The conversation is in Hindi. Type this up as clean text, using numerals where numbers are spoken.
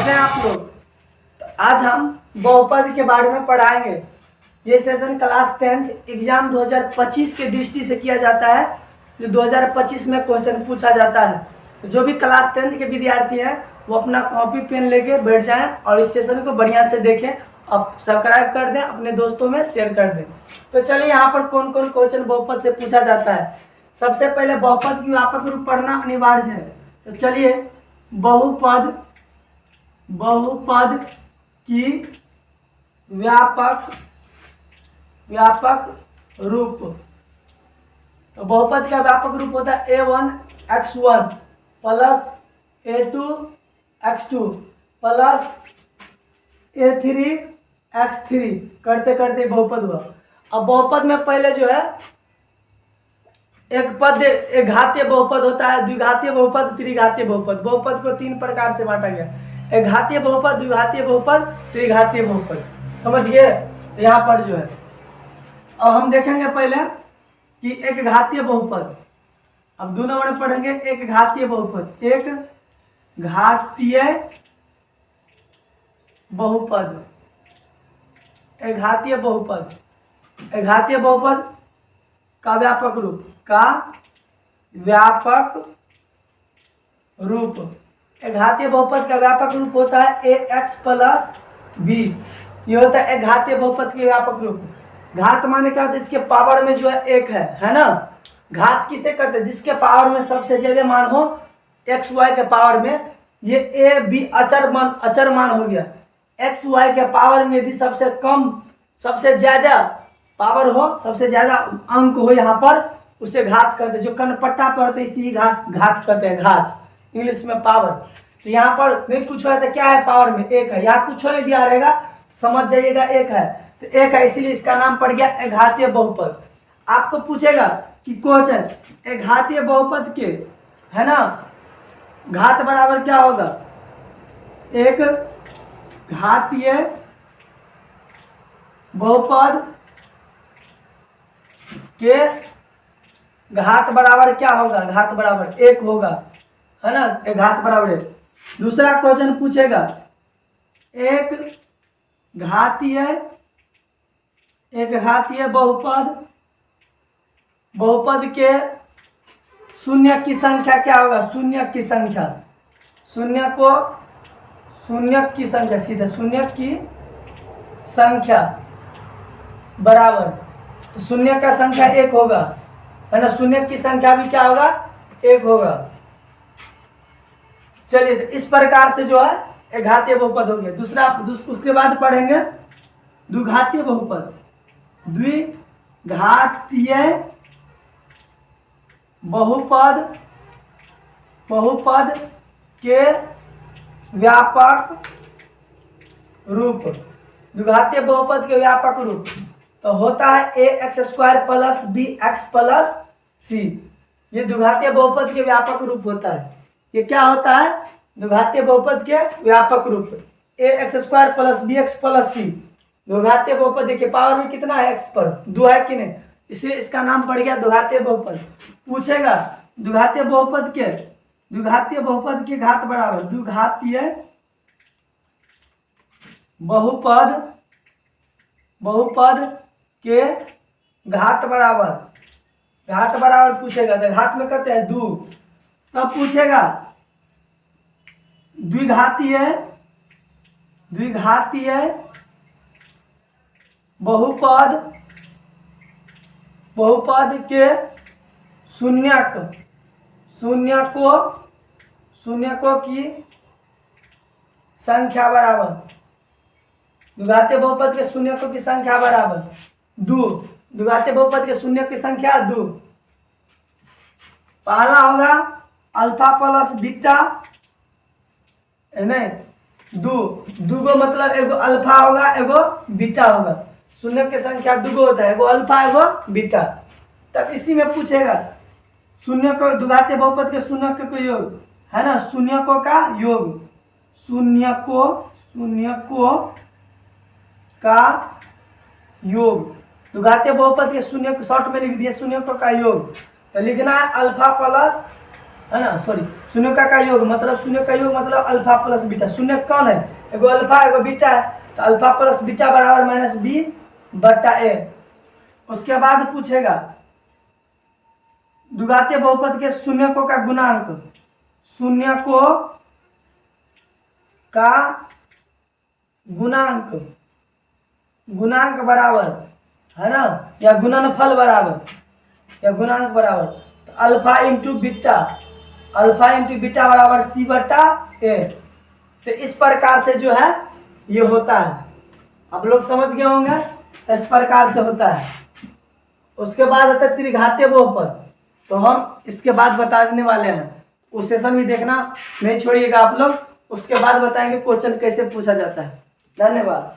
कैसे हैं आप लोग। तो आज हम बहुपद के बारे में पढ़ाएंगे। ये सेशन क्लास 10th एग्जाम 2025 के दृष्टि से किया जाता है, जो 2025 में क्वेश्चन पूछा जाता है। तो जो भी क्लास 10th के विद्यार्थी हैं वो अपना कॉपी पेन लेके बैठ जाएं और इस सेशन को बढ़िया से देखें। अब सब्सक्राइब कर दें, अपने दोस्तों में शेयर कर दें। तो चलिए यहाँ पर कौन कौन क्वेश्चन बहुपद से पूछा जाता है। सबसे पहले बहुपद की व्यापक रूप पढ़ना अनिवार्य है। तो चलिए बहुपद की व्यापक रूप। तो बहुपद का व्यापक रूप होता है a1x1 plus a2x2 plus a3x3 करते करते बहुपद हुआ। अब बहुपद में पहले जो है एक घातीय बहुपद होता है, द्विघातीय बहुपद, त्रिघातीय बहुपद। बहुपद को तीन प्रकार से बांटा गया, एक घातीय बहुपद, द्विघातीय बहुपद, त्रिघातीय बहुपद। समझ गए। तो यहाँ पर जो है अब हम देखेंगे पहले कि एक घातीय बहुपद। अब 2 नंबर में पढ़ेंगे एक घातीय बहुपद। एक घातीय बहुपद, एक घातीय बहुपद, एक घातीय बहुपद का व्यापक रूप, एक घातीय बहुपद का व्यापक रूप होता है ax प्लस बी। ये होता है एक घातीय बहुपद के व्यापक रूप। घात माने क्या होता है, इसके पावर में जो है एक है ना। घात किसे कहते हैं, जिसके पावर में सबसे ज्यादा मान हो एक्स वाई के पावर में। ये ए बी अचर मान हो गया। एक्स वाई के पावर में यदि सबसे कम, सबसे ज्यादा पावर हो, सबसे ज्यादा अंक हो यहाँ पर, उसे घात कहते हैं। जो कनपट्टा पर होते इसी घात कहते हैं, घात इंग्लिश में पावर। तो यहाँ पर नहीं कुछ है तो क्या है, पावर में एक है। यहाँ कुछ नहीं दिया रहेगा, समझ जाइएगा एक है तो एक है, इसीलिए इसका नाम पड़ गया एक घातीय बहुपद। आपको पूछेगा कि क्वेश्चन एक घातीय बहुपद के है ना घात बराबर क्या होगा। एक घातीय बहुपद के घात बराबर क्या होगा, घात बराबर एक होगा, है ना। एक घात बराबर एक। दूसरा क्वेश्चन पूछेगा एक घातीय बहुपद के शून्य की संख्या क्या होगा। शून्य की संख्या, सीधे शून्य की संख्या बराबर, तो शून्य का संख्या एक होगा, है ना। शून्य की संख्या भी क्या होगा, एक होगा। चलिए तो इस प्रकार से जो है एक घातीय बहुपद हो गया। उसके बाद पढ़ेंगे द्विघातीय बहुपद। द्विघातीय बहुपद के व्यापक रूप। द्विघातीय बहुपद के व्यापक रूप तो होता है ax² plus bx plus c। ये द्विघातीय बहुपद के व्यापक रूप होता है। ये क्या होता है, द्विघातीय बहुपद के व्यापक रूप ax² plus bx plus c। द्विघातीय बहुपद देखिए पावर में कितना है, x पर 2 है कि नहीं, इसलिए इसका नाम पड़ गया द्विघातीय बहुपद। पूछेगा द्विघातीय बहुपद के घात बराबर, द्विघातीय बहुपद के घात बराबर पूछेगा। तो घात में कहते हैं 2। तब पूछेगा द्विघातीय बहुपद के शून्यकों की संख्या बराबर। द्विघातीय बहुपद के शून्यकों की संख्या बराबर 2। द्विघातीय बहुपद के शून्य की संख्या 2। पहला होगा अल्फा प्लस बीटा, नहीं 2 गो, मतलब एगो अल्फा होगा एगो बीटा होगा। शून्य की संख्या 2 गो होता है, एगो अल्फा एगो बीटा। तब इसी में पूछेगा शून्य को, द्विघातीय बहुपद के शून्यकों का योग, है ना, शून्यकों का योग, शून्यकों का योग। द्विघातीय बहुपद के शून्य शॉर्ट में लिख दिए शून्यकों का योग। तो लिखना है अल्फा प्लस है ना, सॉरी, शून्य का योग मतलब शून्य का योग मतलब अल्फा प्लस बीटा। शून्य कौन है, एगो अल्फा एगो बीटा है, तो अल्फा प्लस बीटा बराबर माइनस बी बटा ए। उसके बाद पूछेगा द्विघातीय बहुपद के शून्यकों का गुणांक, शून्यकों का गुणांक, गुणांक बराबर है ना, या गुणनफल बराबर, या गुणांक बराबर, तो alpha into beta, alpha into beta बराबर सी बटा ए। तो इस प्रकार से जो है ये होता है, आप लोग समझ गए होंगे, इस प्रकार से होता है। उसके बाद होता है त्रिघातीय बहुपद, तो हम इसके बाद बताने वाले हैं, उस सेशन भी देखना नहीं छोड़िएगा आप लोग। उसके बाद बताएंगे क्वेश्चन कैसे पूछा जाता है। धन्यवाद।